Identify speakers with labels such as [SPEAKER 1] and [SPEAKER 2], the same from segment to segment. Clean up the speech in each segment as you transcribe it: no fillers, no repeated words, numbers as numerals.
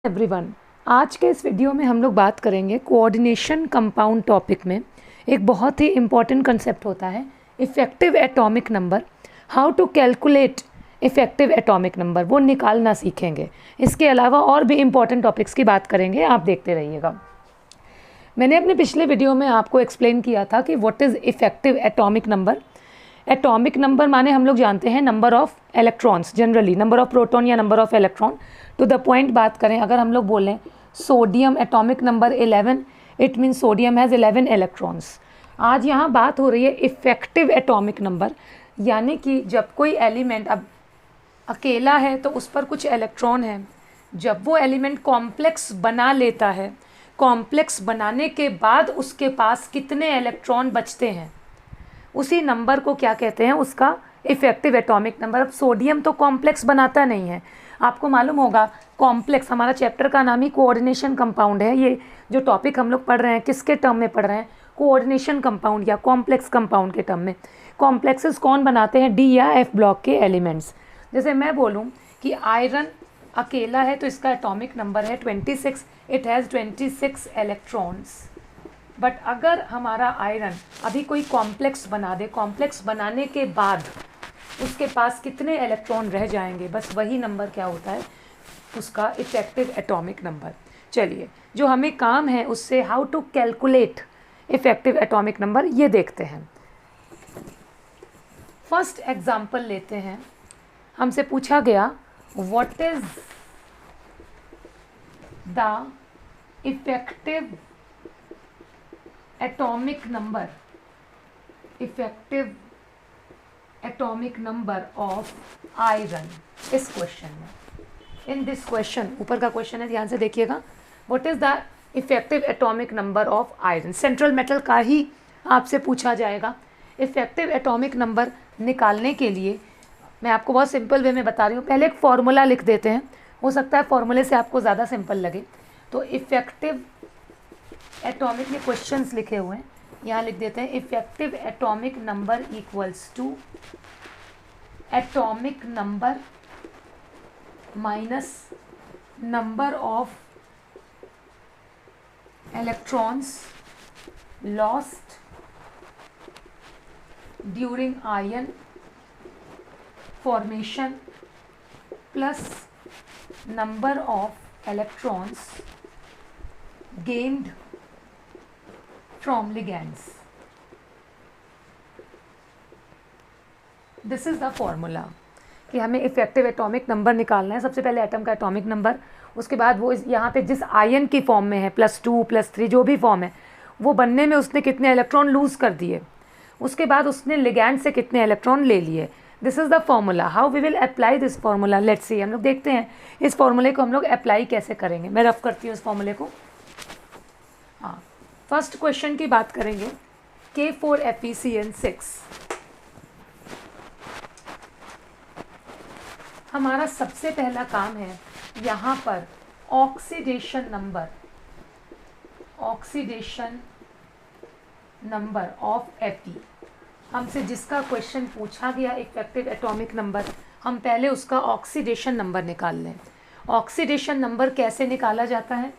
[SPEAKER 1] Everyone, आज के इस वीडियो में हम लोग बात करेंगे कोऑर्डिनेशन कंपाउंड टॉपिक में एक बहुत ही इम्पॉर्टेंट कंसेप्ट होता है effective atomic number. How to calculate effective atomic number, वो निकालना सीखेंगे। इसके अलावा और भी इम्पॉर्टेंट टॉपिक्स की बात करेंगे, आप देखते रहिएगा। मैंने अपने पिछले वीडियो में आपको एक्सप्लेन किया था कि what is effective atomic number. Atomic number माने हम लोग जानते हैं number of electrons, generally number of proton या number of electron. To the point बात करें, अगर हम लोग बोलें sodium atomic number 11, it mean sodium has 11 electrons. आज यहाँ बात हो रही है इफ़ेक्टिव एटॉमिक नंबर, यानी कि जब कोई एलिमेंट अब अकेला है तो उस पर कुछ इलेक्ट्रॉन है, जब वो एलिमेंट कॉम्प्लेक्स बना लेता है, कॉम्प्लेक्स बनाने के बाद उसके पास कितने इलेक्ट्रॉन बचते हैं, उसी नंबर को क्या कहते हैं, उसका इफ़ेक्टिव एटॉमिक नंबर। अब सोडियम तो कॉम्प्लेक्स बनाता नहीं है, आपको मालूम होगा कॉम्प्लेक्स, हमारा चैप्टर का नाम ही कोऑर्डिनेशन कंपाउंड है। ये जो टॉपिक हम लोग पढ़ रहे हैं किसके टर्म में पढ़ रहे हैं, कोऑर्डिनेशन कंपाउंड या कॉम्प्लेक्स कंपाउंड के टर्म में। कॉम्प्लेक्सेस कौन बनाते हैं, डी या एफ ब्लॉक के एलिमेंट्स। जैसे मैं बोलूँ कि आयरन अकेला है तो इसका एटॉमिक नंबर है 26, इट हैज़ 26 इलेक्ट्रॉन्स। बट अगर हमारा आयरन अभी कोई कॉम्प्लेक्स बना दे, कॉम्प्लेक्स बनाने के बाद उसके पास कितने इलेक्ट्रॉन रह जाएंगे, बस वही नंबर क्या होता है, उसका इफ़ेक्टिव एटॉमिक नंबर। चलिए, जो हमें काम है उससे how to calculate effective atomic number ये देखते हैं। फर्स्ट एग्जांपल लेते हैं। हमसे पूछा गया what is the effective atomic number, effective atomic number of iron. इस क्वेश्चन में, इन दिस क्वेश्चन, ऊपर का क्वेश्चन है, ध्यान से देखिएगा। What is the effective atomic number of iron, central metal का ही आपसे पूछा जाएगा। इफ़ेक्टिव एटॉमिक नंबर निकालने के लिए मैं आपको बहुत सिंपल वे में बता रही हूँ। पहले एक फॉर्मूला लिख देते हैं, हो सकता है फॉर्मूले से आपको ज़्यादा सिंपल लगे। तो इफ़ेक्टिव एटॉमिक, ये क्वेश्चंस लिखे हुए हैं, यहाँ लिख देते हैं effective atomic number equals to atomic number minus number of electrons lost during ion formation plus number of electrons gained from ligands. This is the formula कि हमें इफ़ेक्टिव एटॉमिक नंबर निकालना है। सबसे पहले एटम का एटॉमिक नंबर, उसके बाद वो यहाँ पे जिस आयन की फॉर्म में है, +2 +3 जो भी फॉर्म है, वो बनने में उसने कितने इलेक्ट्रॉन लूज़ कर दिए, उसके बाद उसने लिगैंड से कितने इलेक्ट्रॉन ले लिए। This is the formula. How we will apply this formula, let's see. हम लोग देखते हैं इस फॉर्मूले को हम लोग अप्लाई कैसे करेंगे। मैं रफ करती हूँ इस फॉर्मूले को। हाँ, फर्स्ट क्वेश्चन की बात करेंगे, K4FeCN6। हमारा सबसे पहला काम है यहाँ पर ऑक्सीडेशन नंबर ऑफ Fe। हमसे जिसका क्वेश्चन पूछा गया इफ़ेक्टिव एटॉमिक नंबर, हम पहले उसका ऑक्सीडेशन नंबर निकाल लें। ऑक्सीडेशन नंबर कैसे निकाला जाता है,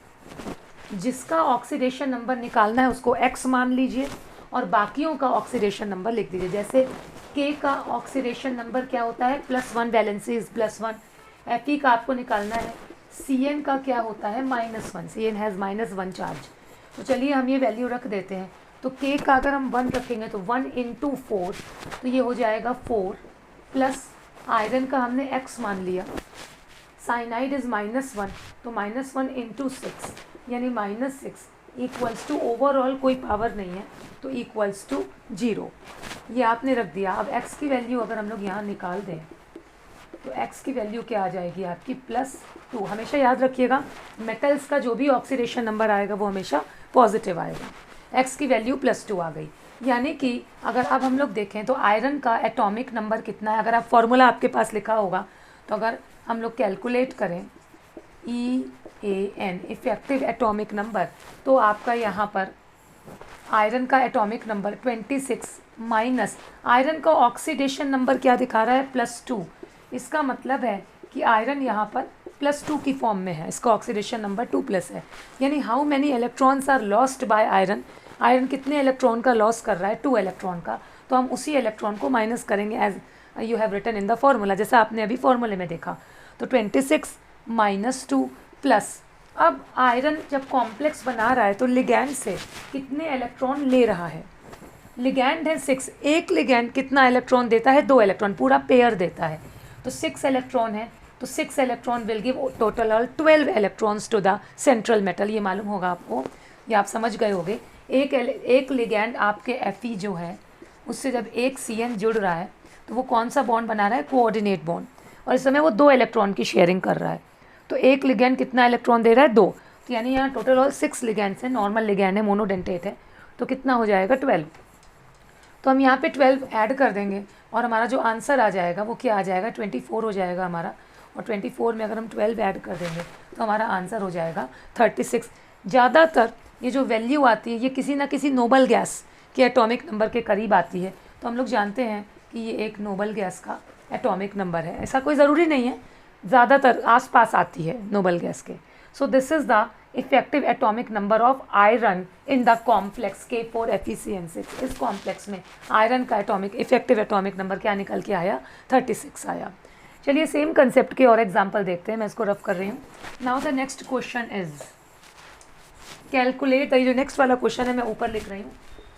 [SPEAKER 1] जिसका ऑक्सीडेशन नंबर निकालना है उसको x मान लीजिए और बाकियों का ऑक्सीडेशन नंबर लिख दीजिए। जैसे K का ऑक्सीडेशन नंबर क्या होता है, +1, वैलेंसी इज +1। Fe का आपको निकालना है, Cn का क्या होता है, -1, Cn हैज़ -1 चार्ज। तो चलिए हम ये वैल्यू रख देते हैं। तो K का अगर हम 1 रखेंगे तो 1 × 4, तो ये हो जाएगा 4, प्लस आयरन का हमने x मान लिया, साइनाइड इज़ -1, तो -1 × 6 यानी -6 इक्वल्स टू, ओवरऑल कोई पावर नहीं है तो इक्वल्स टू 0। ये आपने रख दिया। अब x की वैल्यू अगर हम लोग यहाँ निकाल दें तो x की वैल्यू क्या आ जाएगी आपकी, +2। हमेशा याद रखिएगा मेटल्स का जो भी ऑक्सीडेशन नंबर आएगा वो हमेशा पॉजिटिव आएगा। x की वैल्यू +2 आ गई। यानी कि अगर अब हम लोग देखें तो आयरन का एटॉमिक नंबर कितना है, अगर आप फॉर्मूला आपके पास लिखा होगा तो अगर हम लोग कैलकुलेट करें EAN, इफ़ेक्टिव एटॉमिक नंबर, तो आपका यहाँ पर आयरन का एटॉमिक नंबर 26 माइनस आयरन का ऑक्सीडेशन नंबर क्या दिखा रहा है, +2। इसका मतलब है कि आयरन यहाँ पर +2 की फॉर्म में है, इसका ऑक्सीडेशन नंबर 2+ है। यानी how many electrons are lost by iron, iron कितने इलेक्ट्रॉन का लॉस कर रहा है, 2 इलेक्ट्रॉन का, तो हम उसी इलेक्ट्रॉन को माइनस करेंगे as you have written in the formula, जैसा आपने अभी फॉर्मूले में देखा। तो 26 - 2 प्लस, अब आयरन जब कॉम्प्लेक्स बना रहा है तो लिगैंड से कितने इलेक्ट्रॉन ले रहा है, लिगैंड है 6, एक लिगैंड कितना इलेक्ट्रॉन देता है, 2 इलेक्ट्रॉन, पूरा पेयर देता है, तो 6 इलेक्ट्रॉन है, तो 6 electron will give total all 12 electrons to the central metal. ये मालूम होगा आपको, ये आप समझ गए होंगे। एक लिगैंड आपके Fe जो है उससे जब एक CN जुड़ रहा है तो वो कौन सा बॉन्ड बना रहा है, कोऑर्डिनेट बॉन्ड, और इस समय वो 2 इलेक्ट्रॉन की शेयरिंग कर रहा है। तो एक लिगैंड कितना इलेक्ट्रॉन दे रहा है, 2, तो यानी यहाँ टोटल ऑल 6 लिगैंड्स हैं, नॉर्मल लिगैंड है, मोनोडेंटेट है, तो कितना हो जाएगा 12। तो हम यहाँ पे 12 ऐड कर देंगे और हमारा जो आंसर आ जाएगा वो क्या आ जाएगा, 24 हो जाएगा हमारा, और 24 में अगर हम 12 ऐड कर देंगे तो हमारा आंसर हो जाएगा 36। ज़्यादातर ये जो वैल्यू आती है ये किसी ना किसी नोबल गैस के एटॉमिक नंबर के करीब आती है, तो हम लोग जानते हैं कि ये एक नोबल गैस का एटॉमिक नंबर है। ऐसा कोई ज़रूरी नहीं है, ज़्यादातर आसपास आती है नोबल गैस के। So this is the effective atomic number of iron in the complex K4FeCN6। इस कॉम्प्लेक्स में आयरन का एटॉमिक इफेक्टिव एटॉमिक नंबर क्या निकल के आया, 36 आया। चलिए सेम कंसेप्ट के और एग्जांपल देखते हैं, मैं इसको रफ कर रही हूँ। Now the next question is calculate, ये जो नेक्स्ट वाला क्वेश्चन है मैं ऊपर लिख रही हूँ,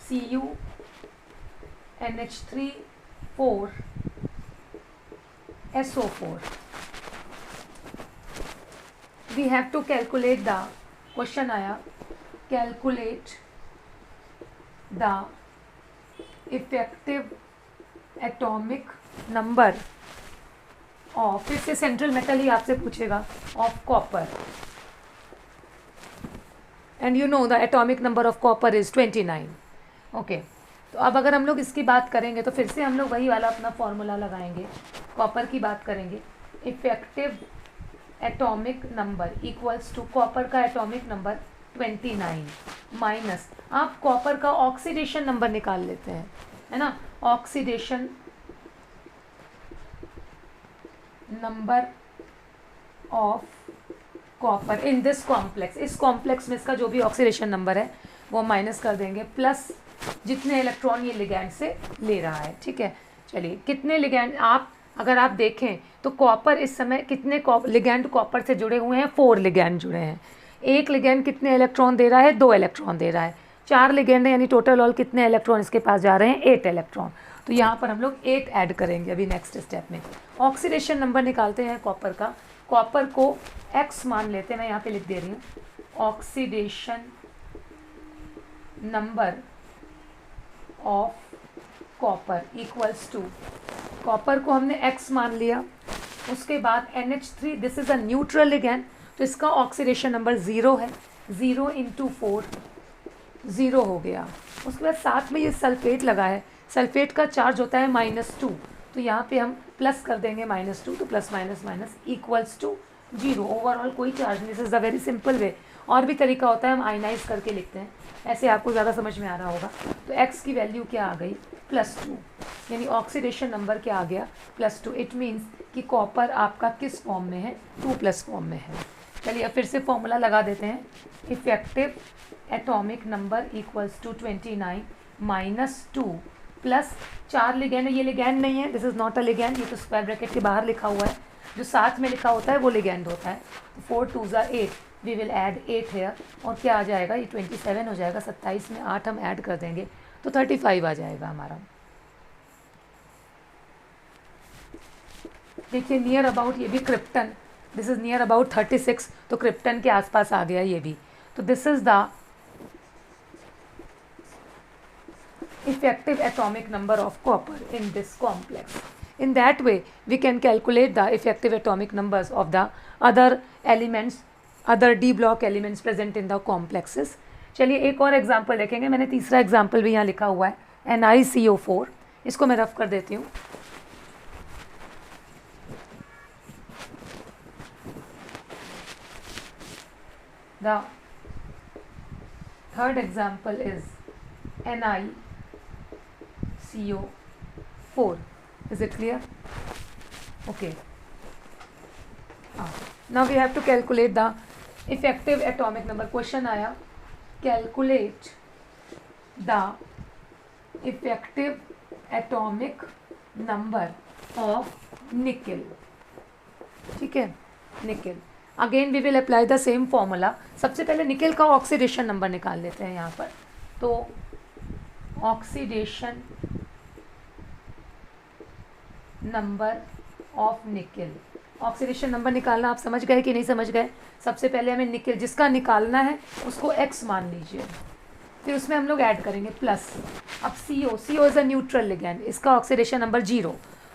[SPEAKER 1] CuNH3 4SO4। we have to calculate the, question आया calculate the effective atomic number of, फिर से सेंट्रल मेटल ही आपसे पूछेगा, of copper, and you know the atomic number of copper is 29। Okay, तो अब अगर हम लोग इसकी बात करेंगे तो फिर से हम लोग वही वाला अपना फॉर्मूला लगाएंगे, कॉपर की बात करेंगे, effective atomic number equals to copper का एटॉमिक नंबर 29 माइनस, आप कॉपर का ऑक्सीडेशन नंबर निकाल लेते हैं, है ना, oxidation number of copper in this complex, इस कॉम्प्लेक्स में इसका जो भी ऑक्सीडेशन नंबर है वो माइनस कर देंगे, प्लस जितने इलेक्ट्रॉन ये लिगैंड से ले रहा है। ठीक है, चलिए कितने लिगैंड, आप अगर आप देखें तो कॉपर इस समय कितने लिगैंड कॉपर से जुड़े हुए हैं, 4 लिगैंड जुड़े हैं। एक लिगैंड कितने इलेक्ट्रॉन दे रहा है, 2 इलेक्ट्रॉन दे रहा है। 4 लिगैंड है, यानी टोटल ऑल कितने इलेक्ट्रॉन इसके पास जा रहे हैं, 8 इलेक्ट्रॉन। तो यहाँ पर हम लोग 8 ऐड करेंगे अभी नेक्स्ट स्टेप में। ऑक्सीडेशन नंबर निकालते हैं कॉपर का, कॉपर को X मान लेते हैं, मैं यहाँ पे लिख दे रही हूँ, oxidation number of copper equals to, copper को हमने X मान लिया, उसके बाद NH3, this is a neutral ligand, तो इसका ऑक्सीडेशन नंबर 0 है, 0 × 4 0 हो गया। उसके बाद साथ में ये सल्फेट लगा है, सल्फेट का चार्ज होता है -2, तो यहाँ पे हम प्लस कर देंगे -2, तो plus minus minus equals to 0, overall कोई चार्ज नहीं। This is a very simple way. और भी तरीका होता है, हम आयनाइज करके लिखते हैं, ऐसे आपको ज़्यादा समझ में आ रहा होगा। तो X की वैल्यू क्या आ गई, +2, यानी ऑक्सीडेशन नंबर क्या आ गया, +2। इट मीन्स कि कॉपर आपका किस फॉर्म में है, 2+ फॉर्म में है। चलिए अब फिर से फॉर्मूला लगा देते हैं, effective atomic number equals to 29 - 2 plus 4 ligand है, ये लिगैंड नहीं है, this is not a ligand, ये तो स्क्वायर ब्रैकेट के बाहर लिखा हुआ है, जो साथ में लिखा होता है वो लिगैंड होता है। 4 2 ज़ा 8, वी विल ऐड 8 हेयर, और क्या आ जाएगा, ये 27 हो जाएगा, 27 में 8 हम ऐड कर देंगे तो 35 आ जाएगा हमारा। देखिए नियर अबाउट ये भी krypton, this is near about 36, तो क्रिप्टन के आसपास आ गया ये भी। तो this is the effective atomic number of copper in this complex. In that way, we can calculate the effective atomic numbers of the other elements, other D block elements present in the complexes. चलिए एक और example देखेंगे, मैंने तीसरा example भी यहाँ लिखा हुआ है, NiCO4, इसको मैं रफ कर देती हूँ। The third example is NiCO4. Is it clear? Okay. Now we have to calculate the effective atomic number. Question आया calculate the effective atomic number of nickel. ठीक है, nickel. Again we will apply the same formula. सबसे पहले nickel का oxidation number निकाल लेते हैं यहाँ पर. तो oxidation number of nickel. Oxidation number निकालना आप समझ गए कि नहीं समझ गए? सबसे पहले हमें निकेल जिसका निकालना है उसको x मान लीजिए, फिर उसमें हम लोग ऐड करेंगे प्लस. अब CO is a neutral ligand, इसका ऑक्सीडेशन नंबर 0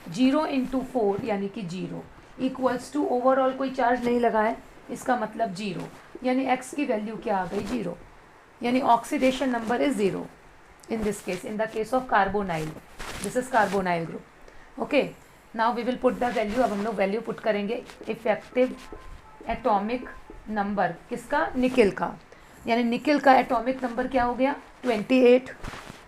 [SPEAKER 1] × 4 यानी कि 0 इक्वल्स टू ओवरऑल कोई चार्ज नहीं लगा है, इसका मतलब 0, यानी x की वैल्यू क्या आ गई 0, यानी oxidation number is 0 in this case. In the case of carbonyl, this is carbonyl group. Okay, now we will put the value. अब हम लोग वैल्यू पुट करेंगे इफेक्टिव एटॉमिक नंबर किसका? निकेल का. यानी निकेल का एटॉमिक नंबर क्या हो गया 28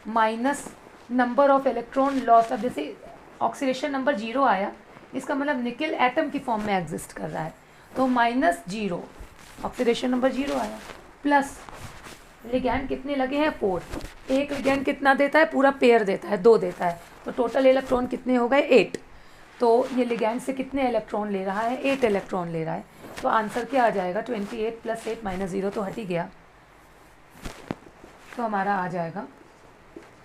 [SPEAKER 1] minus number of electron loss. अब जैसे ऑक्सीडेशन नंबर 0 आया, इसका मतलब निकेल एटम की फॉर्म में एग्जिस्ट कर रहा है, तो -0 ऑक्सीडेशन नंबर 0 आया, प्लस लिगैंड कितने लगे हैं 4. एक लिगैंड कितना देता है? पूरा पेयर देता है, 2 देता है, तो टोटल इलेक्ट्रॉन कितने हो गए 8. तो ये लिगैंड से कितने इलेक्ट्रॉन ले रहा है? 8 इलेक्ट्रॉन ले रहा है. तो आंसर क्या आ जाएगा 28 + 8 - 0 तो हट ही गया, तो हमारा आ जाएगा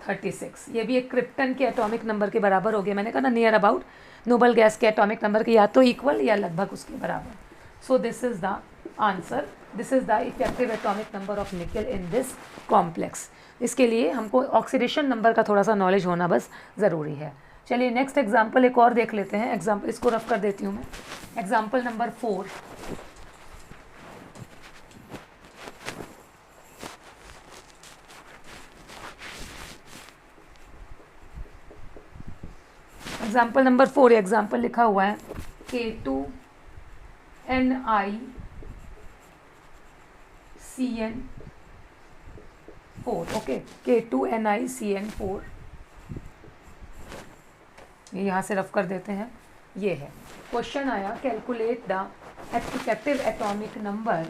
[SPEAKER 1] 36. ये भी एक क्रिप्टन के एटॉमिक नंबर के बराबर हो गया. मैंने कहा ना नियर अबाउट नोबल गैस के एटॉमिक नंबर के या तो इक्वल या लगभग उसके बराबर. So this is the answer. This is the effective atomic number of nickel in this complex. इसके लिए हमको ऑक्सीडेशन नंबर का थोड़ा सा नॉलेज होना बस ज़रूरी है. चलिए नेक्स्ट एग्जाम्पल एक और देख लेते हैं. एग्जाम्पल इसको रफ कर देती हूँ मैं. Example number 4. Example number 4 example लिखा हुआ है K2NiCN4. ओके, K2NiCN4 ये यहाँ से रफ कर देते हैं. ये है क्वेश्चन आया calculate the effective atomic number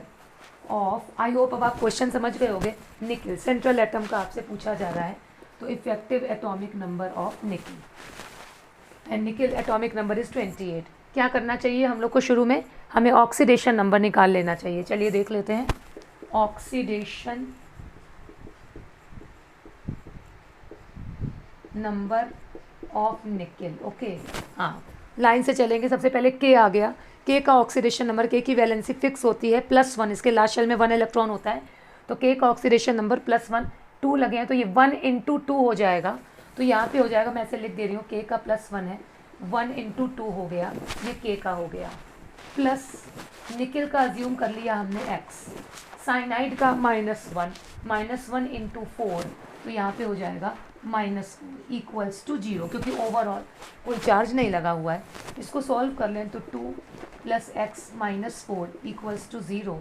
[SPEAKER 1] of. I hope अब आप क्वेश्चन समझ गए होंगे. निकेल सेंट्रल एटम का आपसे पूछा जा रहा है, तो effective atomic number of nickel and nickel atomic number is 28. क्या करना चाहिए हम लोग को? शुरू में हमें ऑक्सीडेशन नंबर निकाल लेना चाहिए. चलिए देख लेते हैं. Oxidation number of nickel. Okay, हाँ लाइन से चलेंगे. सबसे पहले के आ गया. के का ऑक्सीडेशन नंबर, के की वैलेंसी फिक्स होती है +1. इसके लास्ट शेल में 1 इलेक्ट्रॉन होता है, तो के का ऑक्सीडेशन नंबर +1. 2 लगे हैं तो ये 1 × 2 हो जाएगा. तो यहाँ पे हो जाएगा, मैं ऐसे लिख दे रही हूँ, के का +1 है, 1 × 2 हो गया, ये के का हो गया, प्लस निकेल का अज्यूम कर लिया हमने x, साइनाइड का -1 × 4, तो यहाँ पे हो जाएगा -4 = 0, क्योंकि ओवरऑल कोई चार्ज नहीं लगा हुआ है. इसको सॉल्व कर लें तो 2 + x - 4 = 0,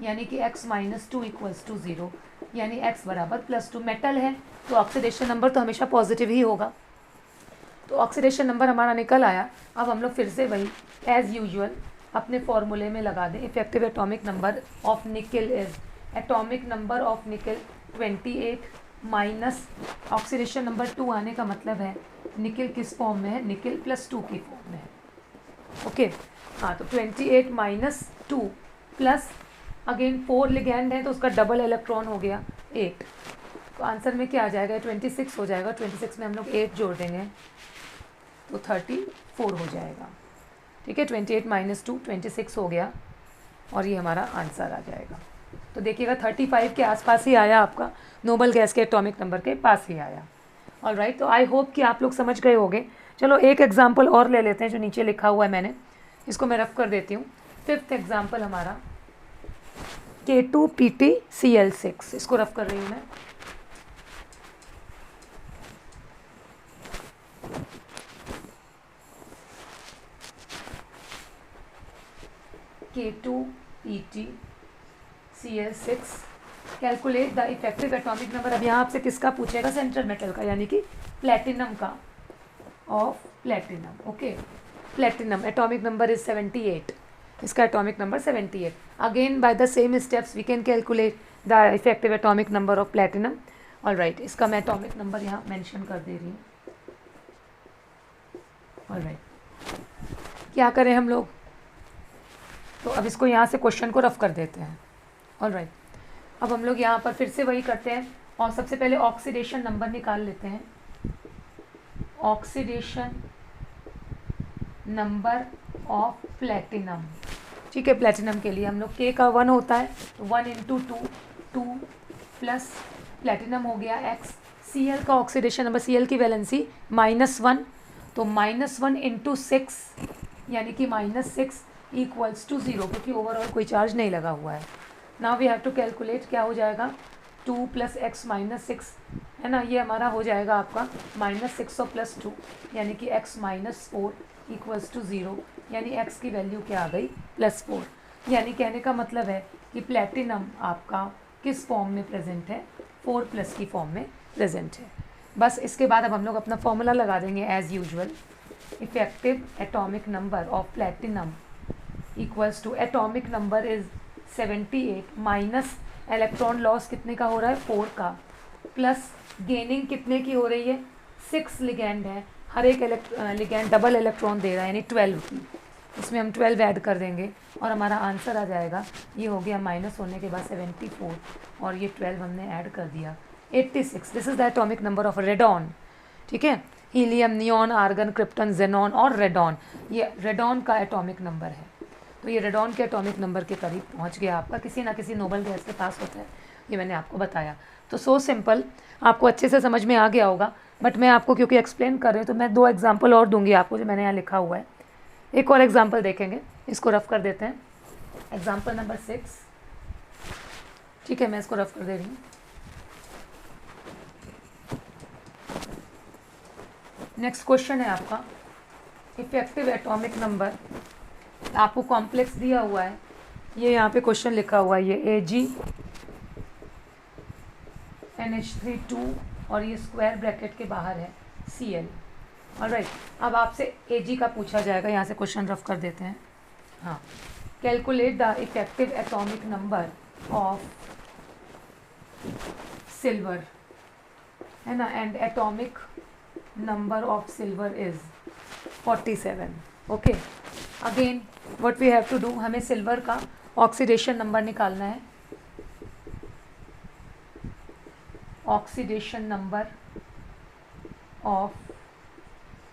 [SPEAKER 1] यानी कि x - 2 = 0, यानी x बराबर +2. मेटल है तो ऑक्सीडेशन नंबर तो हमेशा पॉजिटिव ही होगा. तो ऑक्सीडेशन नंबर हमारा निकल आया. अब हम लोग फिर से वही एज़ यूजुअल अपने फॉर्मूले में लगा दें. Effective atomic number of nickel is, atomic number of nickel 28 minus oxidation number 2 आने का मतलब है निकेल किस फॉर्म में है? निकेल +2 की फॉर्म में है. ओके, हाँ, तो 28 - 2 प्लस अगेन 4 लिगैंड है तो उसका डबल इलेक्ट्रॉन हो गया 8. तो आंसर में क्या आ जाएगा? 26 हो जाएगा. 26 में हम लोग 8 जोड़ देंगे तो 34 हो जाएगा. ठीक है, 28 - 2 26 हो गया और ये हमारा आंसर आ जाएगा. तो देखिएगा 35 के आसपास ही आया, आपका नोबल गैस के एटॉमिक नंबर के पास ही आया. ऑलराइट, तो आई होप कि आप लोग समझ गए होंगे. चलो एक एग्जाम्पल और ले लेते हैं जो नीचे लिखा हुआ है मैंने, इसको मैं रफ कर देती हूँ. 5th एग्जाम्पल हमारा K2PtCl6, इसको रफ कर रही हूँ मैं. K2PtCl6 calculate the effective atomic number. अब यहाँ आपसे किसका पूछेगा? सेंट्रल मेटल का, यानी कि प्लेटिनम का, of platinum. Okay, platinum atomic number is 78. इसका atomic number 78. Again by the same steps we can calculate the effective atomic number of platinum. Alright, इसका मैं एटॉमिक नंबर यहाँ मेंशन कर दे रही हूँ. ऑलराइट, क्या करें हम लोग, तो अब इसको यहाँ से क्वेश्चन को रफ कर देते हैं. ऑलराइट, अब हम लोग यहाँ पर फिर से वही करते हैं और सबसे पहले ऑक्सीडेशन नंबर निकाल लेते हैं. Oxidation number of platinum. ठीक है, प्लेटिनम के लिए हम लोग के का 1 होता है, तो 1 इंटू 2 प्लस प्लेटिनम हो गया x. Cl का ऑक्सीडेशन नंबर, Cl की वैलेंसी -1, तो -1 इंटू 6 यानी कि -6 इक्वल्स टू 0, क्योंकि ओवरऑल कोई चार्ज नहीं लगा हुआ है. Now we have to calculate, क्या हो जाएगा 2 + x - 6 है ना, ये हमारा हो जाएगा आपका -6 और +2 यानी कि x - 4 इक्वल्स टू 0, यानी x की वैल्यू क्या आ गई +4. यानी कहने का मतलब है कि प्लेटिनम आपका किस फॉर्म में प्रेजेंट है, 4+ की फॉर्म में प्रेजेंट है. बस इसके बाद अब हम लोग अपना फॉर्मूला लगा देंगे as usual. Effective atomic number of platinum equals to, atomic number is 78 minus electron loss कितने का हो रहा है 4 का, प्लस गेनिंग कितने की हो रही है 6 लिगेंड है, हर एक लिगेंड डबल इलेक्ट्रॉन दे रहा है यानी 12 की. इसमें हम 12 ऐड कर देंगे और हमारा आंसर आ जाएगा, ये हो गया माइनस होने के बाद 74 और ये 12 हमने ऐड कर दिया 86. This is the atomic number of radon. ठीक है, helium, neon, argon, krypton, xenon और रेडॉन, ये रेडॉन का एटॉमिक नंबर है. तो ये रेडॉन के एटॉमिक नंबर के करीब पहुंच गया आपका, किसी ना किसी नोबल गैस के पास होता है, ये मैंने आपको बताया. तो सो सिंपल, आपको अच्छे से समझ में आ गया होगा. बट मैं आपको क्योंकि एक्सप्लेन कर रही हूँ तो मैं 2 एग्जाम्पल और दूंगी आपको, जो मैंने यहाँ लिखा हुआ है. एक और एग्जाम्पल देखेंगे, इसको रफ कर देते हैं. Example number 6. ठीक है, मैं इसको रफ कर दे रही हूँ. नेक्स्ट क्वेश्चन है आपका, इफेक्टिव एटॉमिक नंबर. आपको कॉम्प्लेक्स दिया हुआ है, ये यहाँ पे क्वेश्चन लिखा हुआ है, ये AgNH3 और ये स्क्वायर ब्रैकेट के बाहर है Cl. ऑलराइट, अब आपसे Ag का पूछा जाएगा, यहाँ से क्वेश्चन रफ कर देते हैं. हाँ, calculate the effective atomic number of silver है ना, and atomic number of silver is 47. Okay, again what we have to do, हमें सिल्वर का ऑक्सीडेशन नंबर निकालना है. Oxidation number of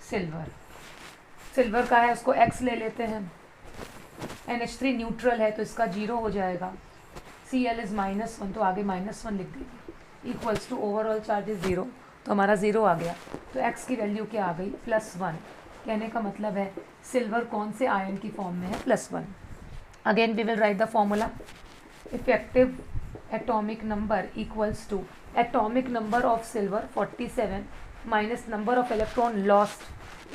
[SPEAKER 1] silver, silver का है उसको x ले लेते हैं. NH3 न्यूट्रल है तो इसका 0 हो जाएगा. Cl इज -1 तो आगे -1 लिख दीजिए, equals to overall charge is 0, तो हमारा 0 आ गया. तो x की वैल्यू क्या आ गई +1. कहने का मतलब है सिल्वर कौन से आयन की फॉर्म में है +1. Again we will write the formula. Effective atomic number equals to atomic number of silver 47 minus number of electron lost,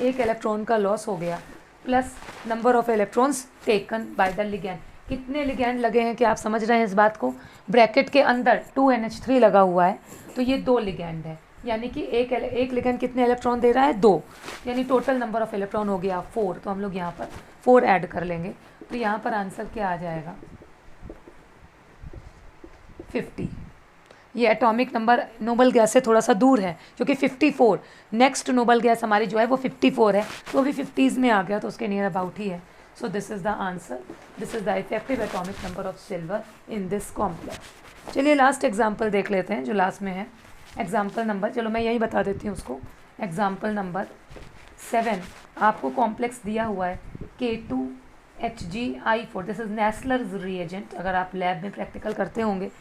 [SPEAKER 1] एक इलेक्ट्रॉन का लॉस हो गया, plus number of electrons taken by the ligand. कितने ligand लगे हैं, कि आप समझ रहे हैं इस बात को, ब्रैकेट के अंदर 2NH3 लगा हुआ है तो ये 2 लिगैंड है, यानी कि एक लिगैंड कितने इलेक्ट्रॉन दे रहा है 2, यानी टोटल नंबर ऑफ इलेक्ट्रॉन हो गया 4. तो हम लोग यहाँ पर 4 ऐड कर लेंगे, तो यहाँ पर आंसर क्या आ जाएगा 50. ये एटॉमिक नंबर नोबल गैस से थोड़ा सा दूर है क्योंकि 54 नेक्स्ट नोबल गैस हमारी जो है वो 54 है, तो भी 50s में आ गया तो उसके नियर अबाउट ही है. So this is the answer, this is the effective atomic number of silver in this complex. चलिए लास्ट एग्जाम्पल देख लेते हैं जो लास्ट में है. एग्जाम्पल नंबर, चलो मैं यही बता देती हूँ उसको. एग्जाम्पल नंबर 7, आपको कॉम्प्लेक्स दिया हुआ है K2HgI4. This is Nessler's reagent. अगर आप लैब में प्रैक्टिकल करते होंगे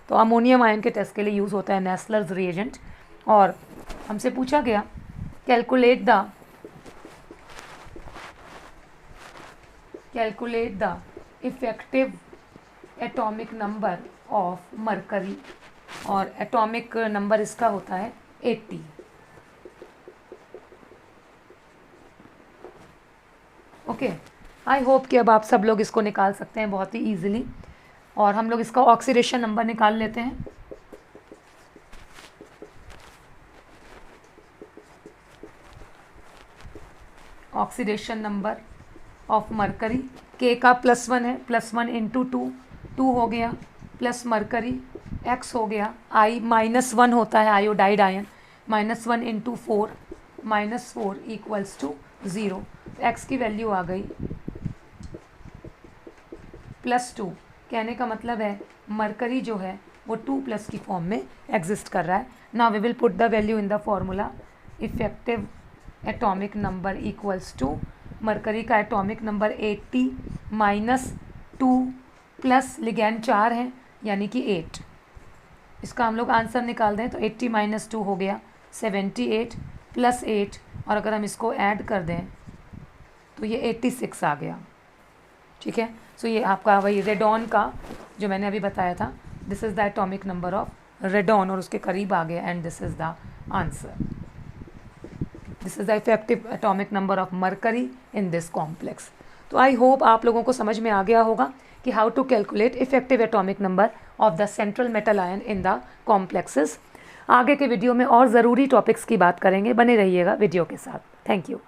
[SPEAKER 1] तो अमोनियम आयन के टेस्ट के लिए यूज़ होता है नेस्लर्स रिएजेंट. और हमसे पूछा गया calculate the effective atomic number of mercury, और एटॉमिक नंबर इसका होता है 80. ओके, आई होप कि अब आप सब लोग इसको निकाल सकते हैं बहुत ही ईजिली. और हम लोग इसका ऑक्सीडेशन नंबर निकाल लेते हैं. Oxidation number of mercury K का +1 है, +1 इंटू 2, 2 हो गया, प्लस मरकरी, X हो गया, I -1 होता है iodide ion, -1 into 4, -4 equals to 0। X की वैल्यू आ गई +2। कहने का मतलब है मरकरी जो है वो 2+ की फॉर्म में एग्जिस्ट कर रहा है। Now we will put the value in the formula. Effective atomic number equals to, mercury का एटॉमिक नंबर 80 -2 प्लस लिगैंड 4 है यानी कि 8। इसका हम लोग आंसर निकाल दें तो 80 - 2 हो गया 78 + 8, और अगर हम इसको ऐड कर दें तो ये 86 आ गया। ठीक है, सो ये आपका वही रेडॉन का जो मैंने अभी बताया था, this is the atomic number of radon, और उसके करीब आ गया, and this is the answer. This is the effective atomic number of mercury in this complex. तो आई होप आप लोगों को समझ में आ गया होगा कि how to calculate effective atomic number of the central metal ion in the complexes. आगे के वीडियो में और ज़रूरी टॉपिक्स की बात करेंगे, बने रहिएगा वीडियो के साथ। Thank you.